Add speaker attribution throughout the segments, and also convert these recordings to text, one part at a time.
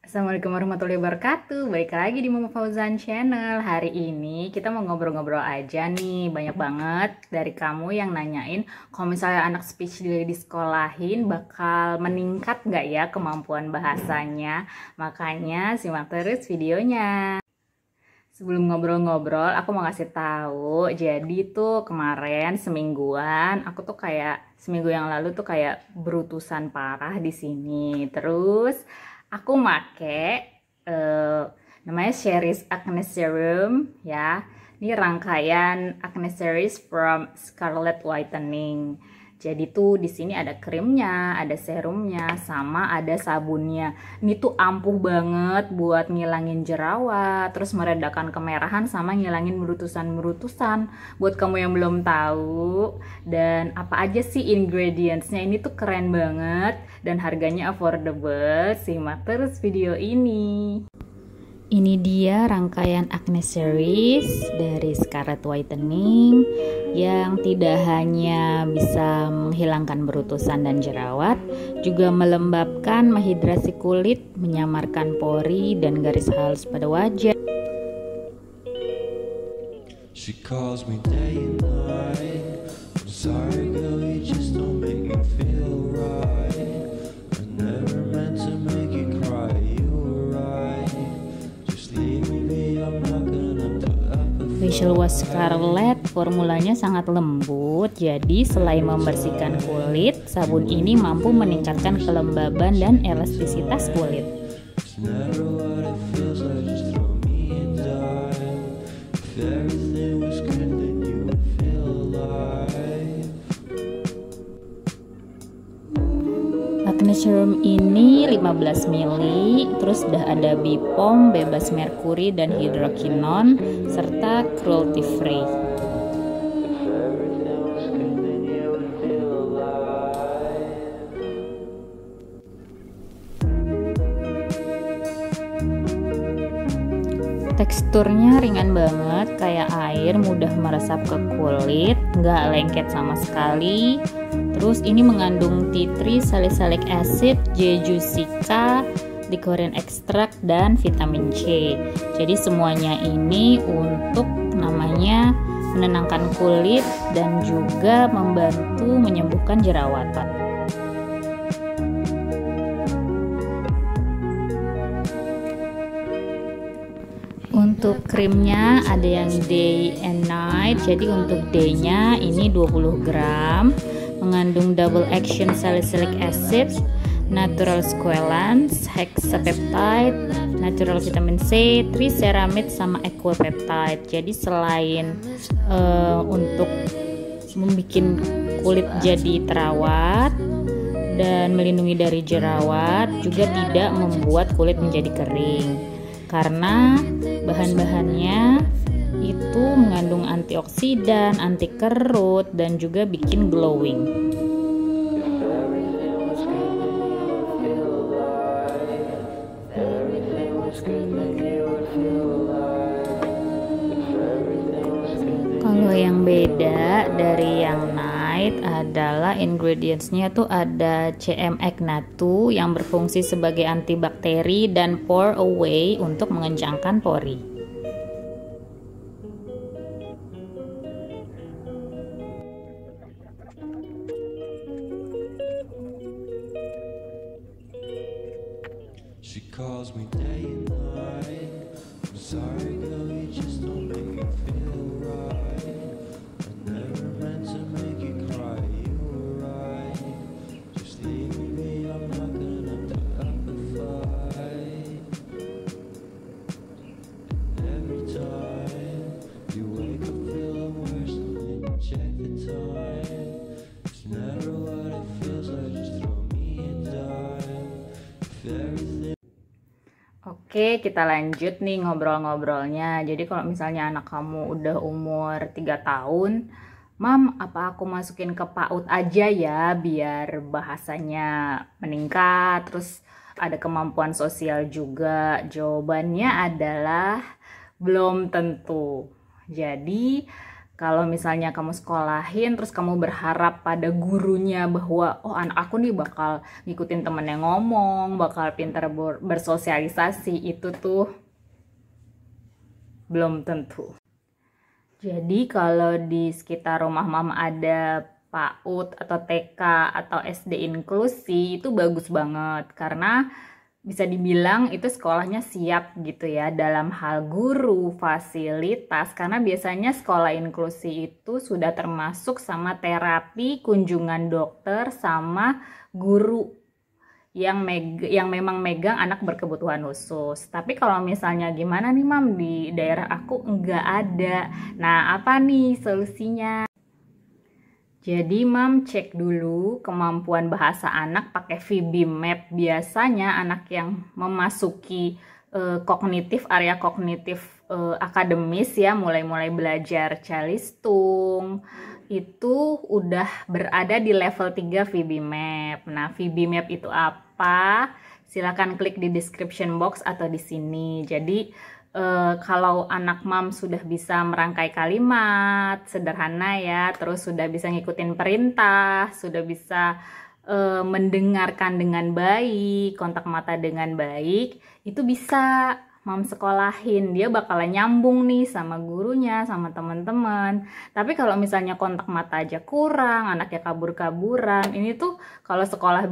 Speaker 1: Assalamualaikum warahmatullahi wabarakatuh. Balik lagi di Mama Fauzan Channel. Hari ini kita mau ngobrol-ngobrol aja nih. Banyak banget dari kamu yang nanyain kalau misalnya anak speech delay di sekolahin bakal meningkat nggak ya kemampuan bahasanya. Makanya simak terus videonya. Sebelum ngobrol-ngobrol, aku mau ngasih tahu. Jadi tuh kemarin semingguan, aku tuh kayak seminggu yang lalu tuh kayak berutusan parah di sini. Terus aku make namanya series Acne Serum ya. Ini rangkaian Acne Series from Scarlet Whitening. Jadi tuh di sini ada krimnya, ada serumnya, sama ada sabunnya. Ini tuh ampuh banget buat ngilangin jerawat, terus meredakan kemerahan sama ngilangin berutusan-berutusan. Buat kamu yang belum tahu dan apa aja sih ingredientsnya, ini tuh keren banget dan harganya affordable. Simak terus video ini. Ini dia rangkaian Acne Series dari Scarlet Whitening yang tidak hanya bisa menghilangkan berutusan dan jerawat, juga melembabkan, menghidrasi kulit, menyamarkan pori dan garis halus pada wajah. She calls me day and night. I'm sorry girl, you just don't make me feel right. I never meant to make you cry. Facial wash Scarlet formulanya sangat lembut, jadi selain membersihkan kulit, sabun ini mampu meningkatkan kelembaban dan elastisitas kulit. Acne Serum ini 15 ml, terus udah ada Bipom, bebas merkuri dan hidrokinon, serta cruelty free. Teksturnya ringan banget, kayak air, mudah meresap ke kulit, nggak lengket sama sekali. Terus ini mengandung tea tree, salicylic acid, jeju sika, licorice extract, dan vitamin C. Jadi semuanya ini untuk namanya menenangkan kulit dan juga membantu menyembuhkan jerawatan. Untuk krimnya ada yang day and night. Jadi untuk day-nya ini 20 gram, mengandung double action salicylic acid, natural squalane, hexapeptide, natural vitamin C, triceramide, sama aquapeptide. Jadi selain untuk membuat kulit jadi terawat dan melindungi dari jerawat, juga tidak membuat kulit menjadi kering. Karena bahan-bahannya itu mengandung antioksidan, anti kerut, dan juga bikin glowing. Kalau yang beda dari yang night adalah ingredientsnya tuh ada CM Egnatu yang berfungsi sebagai antibakteri dan pour away untuk mengencangkan pori. She calls me day and night. I'm sorry girl, you just don't make me feel right. I never meant to make you cry. You were right. Just leave me be, I'm not gonna put up a fight. Every time you wake up feeling worse and then you check the time. It's never what it feels like, just throw me a dime. If everything. Oke, kita lanjut nih ngobrol-ngobrolnya. Jadi kalau misalnya anak kamu udah umur 3 tahun, Mam, apa aku masukin ke PAUD aja ya biar bahasanya meningkat, terus ada kemampuan sosial juga? Jawabannya adalah belum tentu. Jadi Kalau misalnya kamu sekolahin terus kamu berharap pada gurunya bahwa oh anak aku nih bakal ngikutin temennya ngomong, bakal pintar bersosialisasi, itu tuh belum tentu. Jadi kalau di sekitar rumah mama ada PAUD atau TK atau SD inklusi, itu bagus banget karena bisa dibilang itu sekolahnya siap gitu ya dalam hal guru, fasilitas, karena biasanya sekolah inklusi itu sudah termasuk sama terapi, kunjungan dokter, sama guru yang memang megang anak berkebutuhan khusus. Tapi kalau misalnya gimana nih Mam, di daerah aku nggak ada. Nah, apa nih solusinya? Jadi Mam cek dulu kemampuan bahasa anak pakai VB-MAP. Biasanya anak yang memasuki area kognitif akademis ya, mulai belajar calistung, itu udah berada di level 3 VB-MAP. Nah, VB-MAP itu apa? Silakan klik di description box atau di sini. Jadi kalau anak Mam sudah bisa merangkai kalimat sederhana ya, terus sudah bisa ngikutin perintah, sudah bisa mendengarkan dengan baik, kontak mata dengan baik, itu bisa Mam sekolahin, dia bakalan nyambung nih sama gurunya, sama teman-teman. Tapi kalau misalnya kontak mata aja kurang, anaknya kabur-kaburan, ini tuh kalau sekolah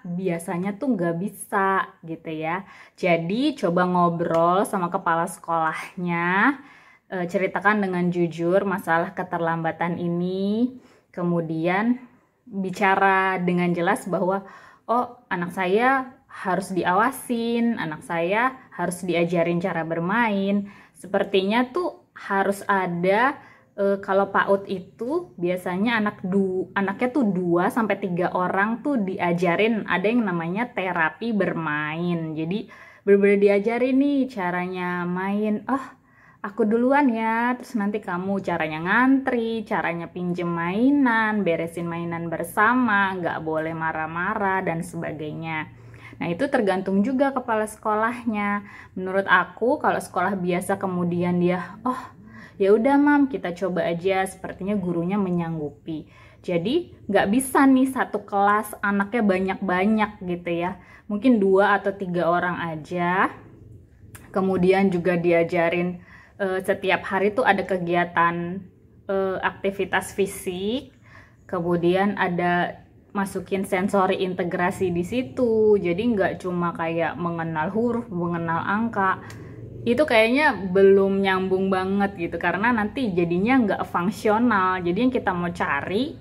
Speaker 1: biasanya tuh nggak bisa gitu ya. Jadi coba ngobrol sama kepala sekolahnya, ceritakan dengan jujur masalah keterlambatan ini, kemudian bicara dengan jelas bahwa oh anak saya harus diawasin, anak saya harus diajarin cara bermain. Sepertinya tuh harus ada kalau PAUD itu biasanya anaknya tuh 2 sampai 3 orang tuh diajarin ada yang namanya terapi bermain. Jadi bener-bener diajarin nih caranya main. Oh, aku duluan ya, terus nanti kamu caranya ngantri, caranya pinjem mainan, beresin mainan bersama, nggak boleh marah-marah dan sebagainya. Nah, itu tergantung juga kepala sekolahnya. Menurut aku, kalau sekolah biasa kemudian dia, oh ya udah Mam, kita coba aja, sepertinya gurunya menyanggupi. Jadi nggak bisa nih satu kelas anaknya banyak-banyak gitu ya. Mungkin 2 atau 3 orang aja. Kemudian juga diajarin setiap hari tuh ada kegiatan aktivitas fisik. Kemudian ada masukin sensori integrasi di situ, jadi nggak cuma kayak mengenal huruf, mengenal angka, itu kayaknya belum nyambung banget gitu, karena nanti jadinya nggak fungsional. Jadi yang kita mau cari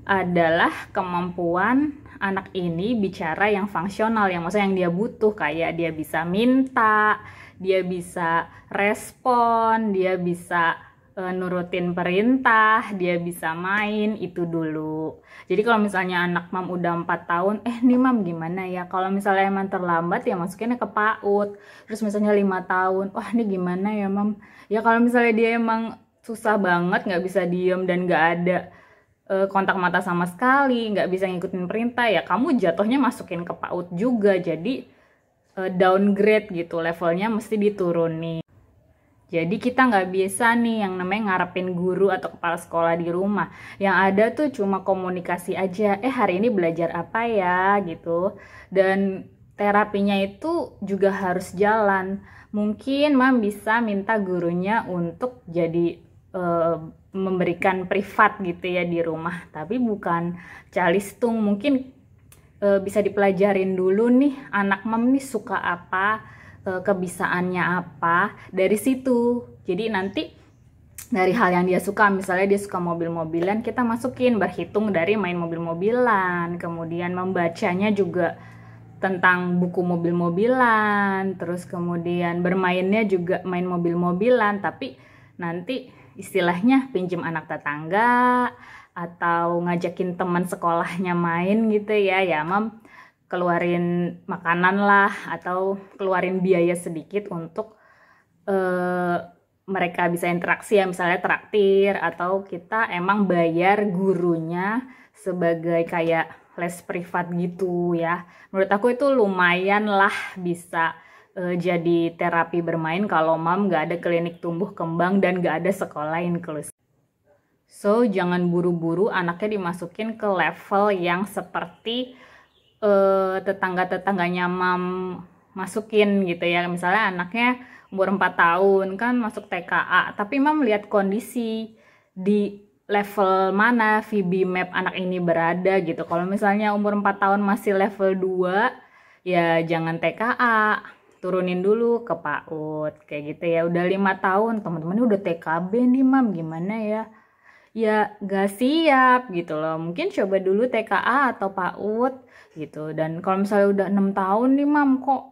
Speaker 1: adalah kemampuan anak ini bicara yang fungsional, yang maksudnya yang dia butuh, kayak dia bisa minta, dia bisa respon, dia bisa nurutin perintah, dia bisa main, itu dulu. Jadi kalau misalnya anak Mam udah 4 tahun, nih Mam gimana ya? Kalau misalnya emang terlambat ya masukinnya ke PAUD. Terus misalnya 5 tahun, wah ini gimana ya Mam? Ya kalau misalnya dia emang susah banget, nggak bisa diem dan nggak ada kontak mata sama sekali, nggak bisa ngikutin perintah, ya kamu jatuhnya masukin ke PAUD juga. Jadi downgrade gitu, levelnya mesti diturunin. Jadi kita nggak biasa nih yang namanya ngarepin guru atau kepala sekolah di rumah. Yang ada tuh cuma komunikasi aja, hari ini belajar apa ya gitu. Dan terapinya itu juga harus jalan. Mungkin Mam bisa minta gurunya untuk jadi memberikan privat gitu ya di rumah. Tapi bukan calistung, mungkin bisa dipelajarin dulu nih anak Mam nih suka apa, kebisaannya apa, dari situ. Jadi nanti dari hal yang dia suka, misalnya dia suka mobil-mobilan, kita masukin berhitung dari main mobil-mobilan, kemudian membacanya juga tentang buku mobil-mobilan, terus kemudian bermainnya juga main mobil-mobilan, tapi nanti istilahnya pinjem anak tetangga atau ngajakin teman sekolahnya main gitu ya, ya Mam keluarin makanan lah atau keluarin biaya sedikit untuk mereka bisa interaksi ya, misalnya traktir atau kita emang bayar gurunya sebagai kayak les privat gitu ya. Menurut aku itu lumayan lah bisa jadi terapi bermain kalau Mam nggak ada klinik tumbuh kembang dan nggak ada sekolah inklusi. So, jangan buru-buru anaknya dimasukin ke level yang seperti tetangga-tetangganya mam masukin gitu ya. Misalnya anaknya umur 4 tahun kan masuk TKA, tapi mam lihat kondisi di level mana VB-MAP anak ini berada gitu. Kalau misalnya umur 4 tahun masih level 2, ya jangan TKA, turunin dulu ke PAUD kayak gitu ya. Udah 5 tahun teman-teman udah TKB nih mam, gimana ya? Ya gak siap gitu loh, mungkin coba dulu TKA atau PAUD gitu. Dan kalau misalnya udah 6 tahun nih mam, kok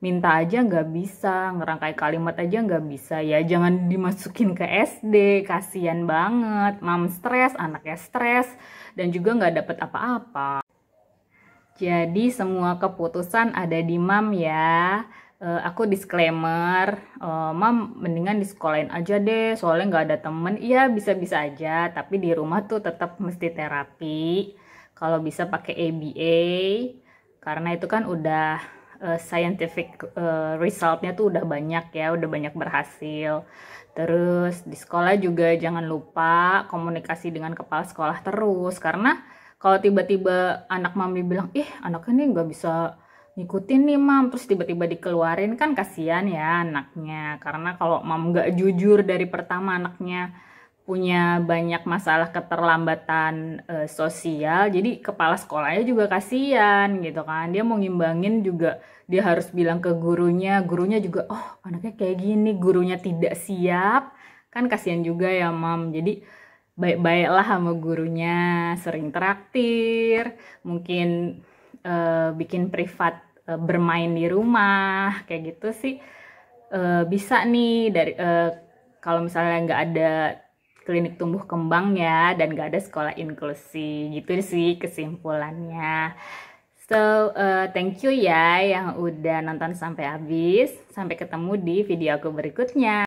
Speaker 1: minta aja nggak bisa, ngerangkai kalimat aja nggak bisa, ya jangan dimasukin ke SD, kasihan banget, mam stres, anaknya stres, dan juga nggak dapet apa-apa. Jadi semua keputusan ada di mam ya. Aku disclaimer, mam mendingan di sekolahin aja deh, soalnya nggak ada temen. Iya bisa-bisa aja, tapi di rumah tuh tetap mesti terapi. Kalau bisa pakai ABA, karena itu kan udah scientific resultnya tuh udah banyak ya, udah banyak berhasil. Terus di sekolah juga jangan lupa komunikasi dengan kepala sekolah terus, karena kalau tiba-tiba anak mami bilang, anaknya nih nggak bisa ngikutin nih mam, terus tiba-tiba dikeluarin, kan kasihan ya anaknya. Karena kalau mam nggak jujur dari pertama, anaknya punya banyak masalah keterlambatan sosial, jadi kepala sekolahnya juga kasihan gitu kan. Dia mau ngimbangin juga, dia harus bilang ke gurunya juga, oh anaknya kayak gini, gurunya tidak siap, kan kasihan juga ya mam. Jadi baik-baiklah sama gurunya, sering traktir, mungkin bikin privat bermain di rumah, kayak gitu sih. Bisa nih dari kalau misalnya nggak ada klinik tumbuh kembang ya, dan nggak ada sekolah inklusi, gitu sih kesimpulannya. So, thank you ya yang udah nonton sampai habis. Sampai ketemu di video aku berikutnya.